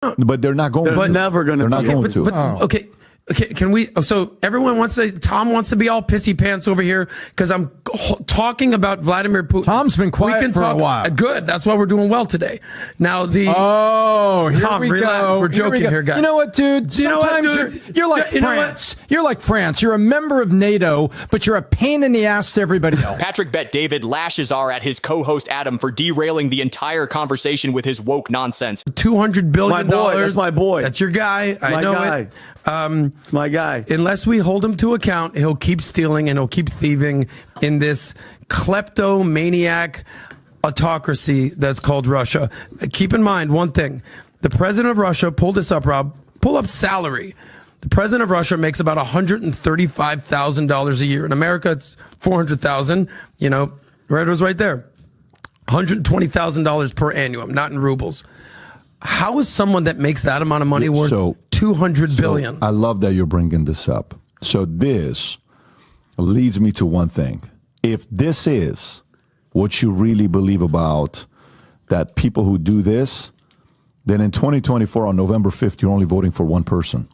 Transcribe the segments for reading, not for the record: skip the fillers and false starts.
But they're not going. They're never going to. They're not going to. Okay. Okay, can we? So everyone wants to. Tom wants to be all pissy pants over here because I'm talking about Vladimir Putin. Tom's been quiet for a while. Good. That's why we're doing well today. Now the. Here Tom, we relax. go. We're joking here, guys. You know what, dude? Sometimes you're like France. You're like France. You're a member of NATO, but you're a pain in the ass to everybody else. Patrick Bet David lashes at his co-host Adam for derailing the entire conversation with his woke nonsense. $200 billion. That's my boy. That's your guy. I know it. It's my guy. Unless we hold him to account, he'll keep stealing and he'll keep thieving in this kleptomaniac autocracy that's called Russia. Keep in mind one thing. The president of Russia, pull this up, Rob, pull up salary. The president of Russia makes about $135,000 a year. In America, it's $400,000. You know, right, it was right there. $120,000 per annum, not in rubles. How is someone that makes that amount of money worth $200 billion? I love that you're bringing this up. So this leads me to one thing. If this is what you really believe about that people who do this, then in 2024 on November 5th, you're only voting for one person.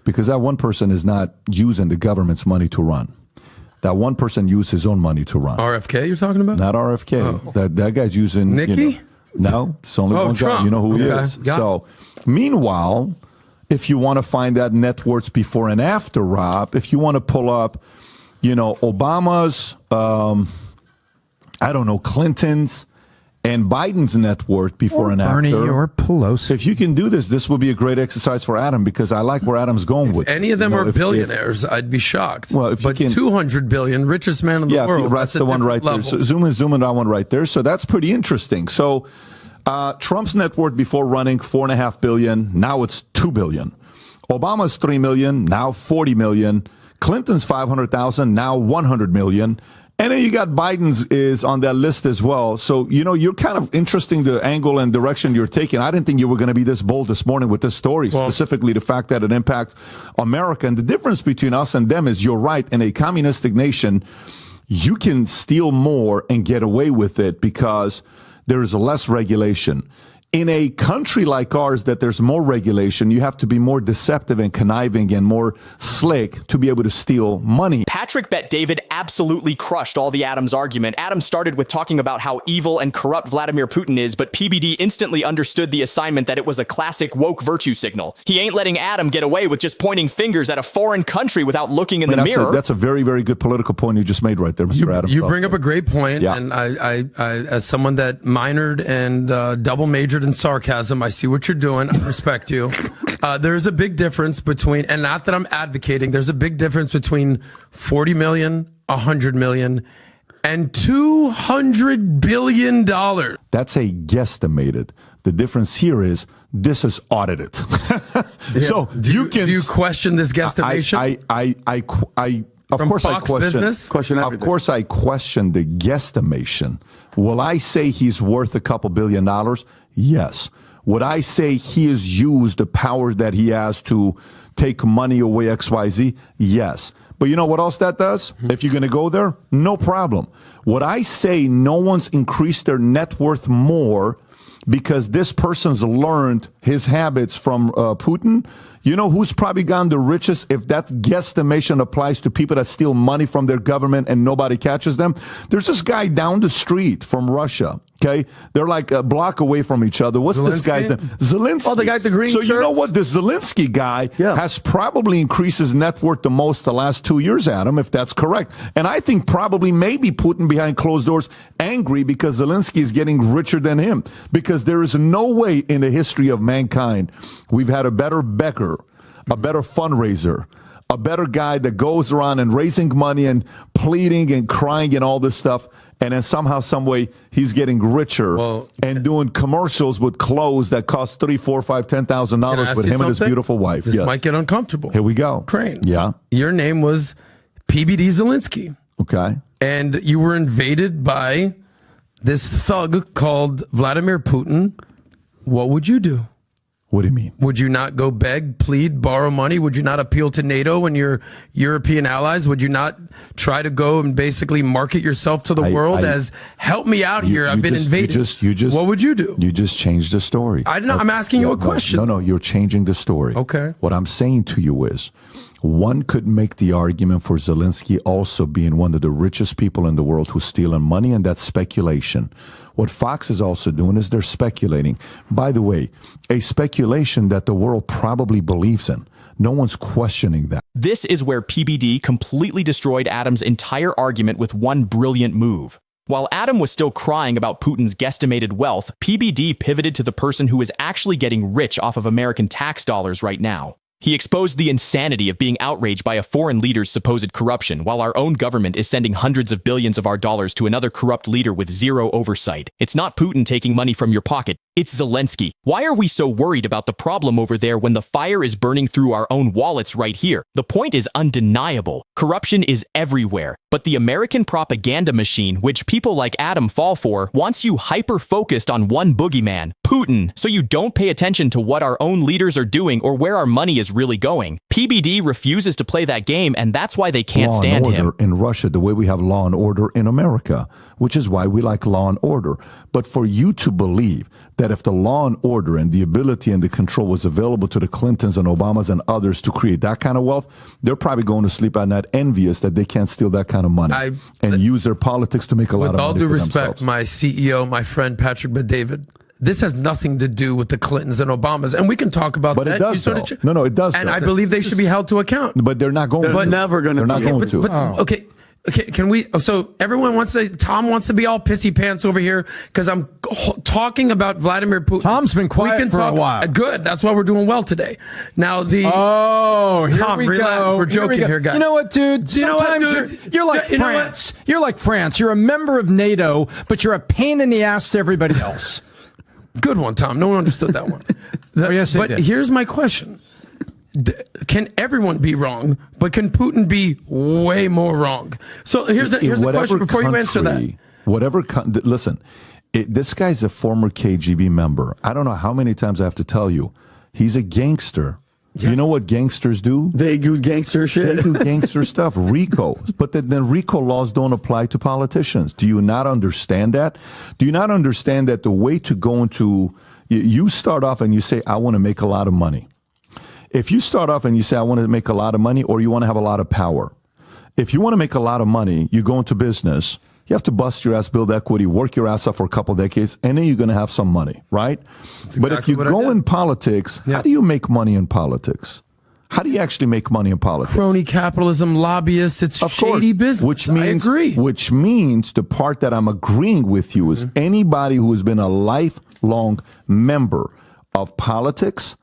Because that one person is not using the government's money to run. That one person used his own money to run. RFK you're talking about? Not RFK. Oh. That guy's using... Nikki? No, it's only one Trump. guy. You know who he is. So, meanwhile, if you want to find that net worth before and after, Rob, if you want to pull up, Obama's, Clinton's, and Biden's net worth before and Bernie after. or Pelosi. If you can do this would be a great exercise for Adam because I like where Adam's going with it. Any of them are billionaires, I'd be shocked. Well, if but $200 billion, richest man in the world. That's the one right there. So zoom in on that one right there. So that's pretty interesting. So Trump's net worth before running $4.5 billion. Now it's $2 billion. Obama's $3 million. Now $40 million. Clinton's $500,000. Now $100 million. And then you got Biden's is on that list as well. So, you're kind of interesting the angle and direction you're taking. I didn't think you were going to be this bold this morning with this story, specifically the fact that it impacts America. And the difference between us and them is you're right. In a communistic nation, you can steal more and get away with it because there is less regulation. In a country like ours that there's more regulation, you have to be more deceptive and conniving and more slick to be able to steal money. Patrick Bet David absolutely crushed all the Adams argument. Adam started with talking about how evil and corrupt Vladimir Putin is, but PBD instantly understood the assignment that it was a classic woke virtue signal. He ain't letting Adam get away with just pointing fingers at a foreign country without looking in the mirror. That's a very, very good political point you just made right there, Mr. Adams. You bring up a great point, and I, as someone that minored and double majored in sarcasm, I see what you're doing. I respect you. There's a big difference between, and not that I'm advocating, there's a big difference between 40 million, 100 million, and $200 billion. That's a guesstimated. The difference here is this is audited. So do you question this guesstimation? Of course I question everything. Of course I question the guesstimation. Will I say he's worth a couple $2 billion? Yes. Would I say he has used the power that he has to take money away XYZ? Yes. But you know what else that does? If you're going to go there, no problem. Would I say no one's increased their net worth more because this person's learned his habits from Putin? You know who's probably gotten the richest if that guesstimation applies to people that steal money from their government and nobody catches them? There's this guy down the street from Russia. Okay, they're like a block away from each other. What's this guy's name? Zelensky. Oh, the guy with the green shirts? So you know what? The Zelensky guy has probably increased his net worth the most the last 2 years, Adam, if that's correct. And I think probably maybe Putin behind closed doors angry because Zelensky is getting richer than him. Because there is no way in the history of mankind we've had a better beggar, a better fundraiser, a better guy that goes around and raising money and pleading and crying and all this stuff. And then somehow, some way, he's getting richer and doing commercials with clothes that cost $3,000, $4,000, $5,000, $10,000 with him and his beautiful wife. This might get uncomfortable. Here we go. Crane. Yeah. Your name was PBD Zelensky. Okay. And you were invaded by this thug called Vladimir Putin. What would you do? What do you mean? Would you not go beg, plead, borrow money? Would you not appeal to NATO and your European allies? Would you not try to go and basically market yourself to the world as, help me out here, I've been invaded? What would you do? You just changed the story. I'm asking you a question. No, you're changing the story. Okay. What I'm saying to you is, one could make the argument for Zelensky also being one of the richest people in the world who's stealing money, and that's speculation. What Fox is also doing is they're speculating. By the way, a speculation that the world probably believes in. No one's questioning that. This is where PBD completely destroyed Adam's entire argument with one brilliant move. While Adam was still crying about Putin's guesstimated wealth, PBD pivoted to the person who is actually getting rich off of American tax dollars right now. He exposed the insanity of being outraged by a foreign leader's supposed corruption, while our own government is sending hundreds of billions of our dollars to another corrupt leader with zero oversight. It's not Putin taking money from your pocket. It's Zelensky. Why are we so worried about the problem over there when the fire is burning through our own wallets right here? The point is undeniable. Corruption is everywhere. But the American propaganda machine, which people like Adam fall for, wants you hyper-focused on one boogeyman, Putin, so you don't pay attention to what our own leaders are doing or where our money is really going. PBD refuses to play that game, and that's why they can't stand him. Law and order in Russia, the way we have law and order in America, which is why we like law and order. But for you to believe that if the law and order and the ability and the control was available to the Clintons and Obamas and others to create that kind of wealth, they're probably going to sleep at night envious that they can't steal that kind of money and use their politics to make a lot of money. With all due respect, themselves. my CEO, my friend Patrick Bet-David, this has nothing to do with the Clintons and Obamas, and we can talk about but that. It does, no, it does. And I believe they should be held to account. But they're not going. They're never going to. They're not going to. Okay. Can we? So everyone wants to. Tom wants to be all pissy pants over here because I'm talking about Vladimir Putin. Tom's been quiet for a while. Good. That's why we're doing well today. Now here Tom, we relax. go. We're joking here, guys. You know what, dude? Sometimes you're like France. You're like France. You're a member of NATO, but you're a pain in the ass to everybody else. Good one, Tom. No one understood that one. Yes, but here's my question. Can everyone be wrong, but can Putin be way more wrong? So here's a question before you answer that. Listen, this guy's a former KGB member. I don't know how many times I have to tell you. He's a gangster. Yeah. You know what gangsters do? They do gangster shit. They do gangster stuff. RICO. But then RICO laws don't apply to politicians. Do you not understand that? Do you not understand that the way to go into... You start off and you say, I want to make a lot of money. If you start off and you say, I want to make a lot of money, or you want to have a lot of power. If you want to make a lot of money, you go into business. You have to bust your ass, build equity, work your ass off for a couple of decades, and then you're going to have some money, right? But if you go in politics, how do you make money in politics? How do you actually make money in politics? Crony capitalism, lobbyists, it's shady business. I agree. Which means the part that I'm agreeing with you is anybody who has been a lifelong member of politics,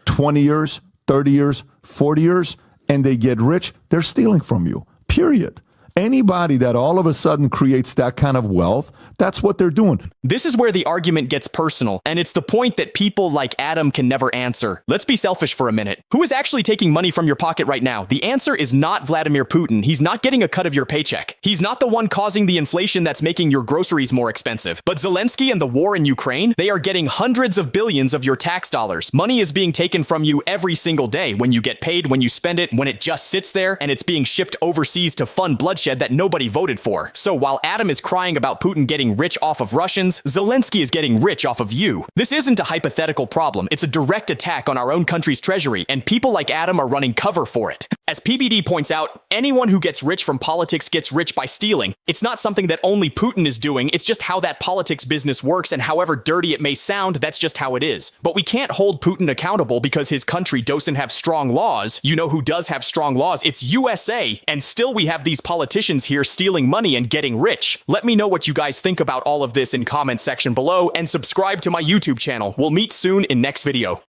20 years, 30 years, 40 years, and they get rich, they're stealing from you, period. Anybody that all of a sudden creates that kind of wealth, that's what they're doing. This is where the argument gets personal, and it's the point that people like Adam can never answer. Let's be selfish for a minute. Who is actually taking money from your pocket right now? The answer is not Vladimir Putin. He's not getting a cut of your paycheck. He's not the one causing the inflation that's making your groceries more expensive. But Zelensky and the war in Ukraine, they are getting hundreds of billions of your tax dollars. Money is being taken from you every single day. When you get paid, when you spend it, when it just sits there, and it's being shipped overseas to fund bloodshed that nobody voted for. So while Adam is crying about Putin getting rich off of Russians, Zelensky is getting rich off of you. This isn't a hypothetical problem. It's a direct attack on our own country's treasury, and people like Adam are running cover for it. As PBD points out, anyone who gets rich from politics gets rich by stealing. It's not something that only Putin is doing, it's just how that politics business works, and however dirty it may sound, that's just how it is. But we can't hold Putin accountable because his country doesn't have strong laws. You know who does have strong laws? It's USA, and still we have these politicians here stealing money and getting rich. Let me know what you guys think about all of this in comment section below, and subscribe to my YouTube channel. We'll meet soon in next video.